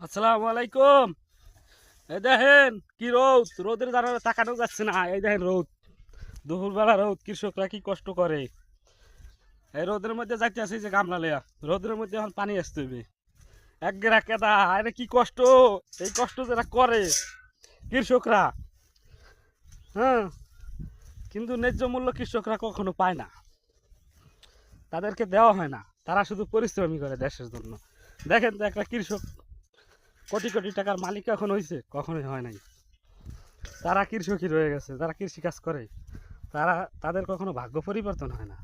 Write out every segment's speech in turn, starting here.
আসসালামু আলাইকুম। এই দেখেন কি রোদ, রোদের দ্বারা তাকানো যাচ্ছে না। এই দেখেন রোদ, দুপুরবেলা রোদ, কৃষকরা কি কষ্ট করে। এই রোদের মধ্যে যাইতে আসি যে গামলা লিয়া, রোদের মধ্যে এখন পানি আসতে হবে। এক গেরা কেদা, আরে কি কষ্ট। এই কষ্ট যারা করে কৃষকরা, হ্যাঁ, কিন্তু ন্যায্য মূল্য কৃষকরা কখনো পায় না, তাদেরকে দেওয়া হয় না। তারা শুধু পরিশ্রমই করে দেশের জন্য। দেখেন তো একটা কৃষক কোটি কোটি টাকার মালিক এখন হয়েছে? কখনোই হয় নাই। তারা কৃষকই রয়ে গেছে, যারা কৃষিকাজ করে তারা, তাদের কখনো ভাগ্য পরিবর্তন হয় না।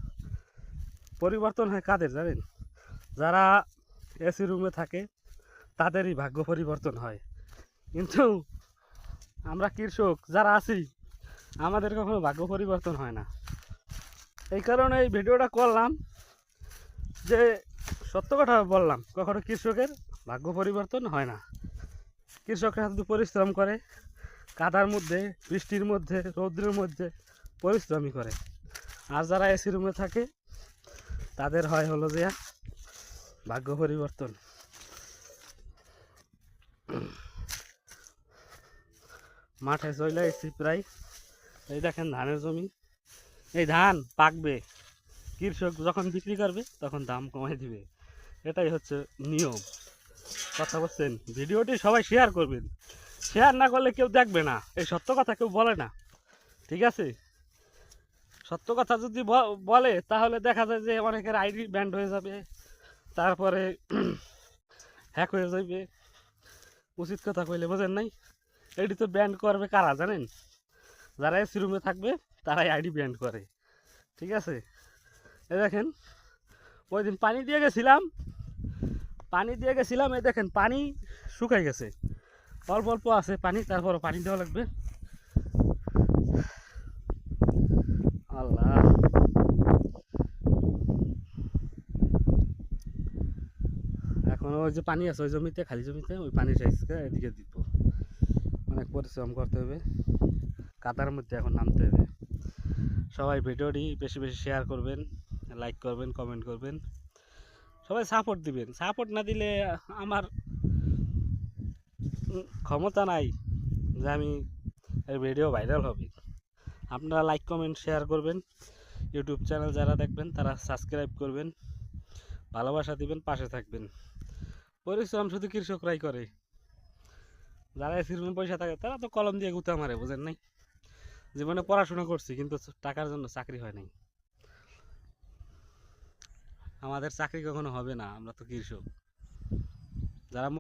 পরিবর্তন হয় কাদের জানেন? যারা এসি রুমে থাকে তাদেরই ভাগ্য পরিবর্তন হয়। কিন্তু আমরা কৃষক যারা আছি, আমাদের কখনো ভাগ্য পরিবর্তন হয় না। এই কারণে এই ভিডিওটা করলাম, যে সত্য কথা বললাম, কখনো কৃষকের ভাগ্য পরিবর্তন হয় না। কৃষকরা শুধু পরিশ্রম করে, কাদার মধ্যে, বৃষ্টির মধ্যে, রৌদ্রের মধ্যে পরিশ্রমই করে। আর যারা এসি রুমে থাকে তাদের হয় হলো যে ভাগ্য পরিবর্তন। মাঠে চলে এসেছি প্রায়। এই দেখেন ধানের জমি, এই ধান পাকবে, কৃষক যখন বিক্রি করবে তখন দাম কমাই দিবে। এটাই হচ্ছে নিয়ম। কথা বলছেন? ভিডিওটি সবাই শেয়ার করবেন, শেয়ার না করলে কেউ দেখবে না। এই সত্য কথা কেউ বলে না, ঠিক আছে? সত্য কথা যদি বলে তাহলে দেখা যায় যে অনেকের আইডি ব্যান্ড হয়ে যাবে, তারপরে হ্যাক হয়ে যাবে। উচিত কথা কইলে বোঝেন নাই? এটি তো ব্যান্ড করবে কারা জানেন? যারা এসি রুমে থাকবে তারাই আইডি ব্যান্ড করে, ঠিক আছে? এ দেখেন, ওই দিন পানি দিয়ে গেছিলাম, এই দেখেন পানি শুকাই গেছে, অল্প অল্প আছে পানি, তারপরও পানি দেওয়া লাগবে। আল্লাহ, এখন ওই যে পানি আছে ওই জমিতে, খালি জমিতে, ওই পানি চাইছে এদিকে দিব। অনেক পরিশ্রম করতে হবে, কাদার মধ্যে এখন নামতে হবে। সবাই ভিডিওটি বেশি বেশি শেয়ার করবেন, লাইক করবেন, কমেন্ট করবেন, সবাই সাপোর্ট দিবেন। সাপোর্ট না দিলে আমার ক্ষমতা নাই যে আমি এই ভিডিও ভাইরাল হবে। আপনারা লাইক কমেন্ট শেয়ার করবেন, ইউটিউব চ্যানেল যারা দেখবেন তারা সাবস্ক্রাইব করবেন, ভালোবাসা দিবেন, পাশে থাকবেন। পরিশ্রম শুধু কৃষকরাই করে। যারা এসির রুমে পয়সা থাকে তারা তো কলম দিয়ে গুঁতা মারে, বোঝেন নাই? জীবনে পড়াশোনা করছি কিন্তু টাকার জন্য চাকরি হয় নাই। আমাদের চাকরি কখনো হবে না, আমরা তো কৃষক। যারা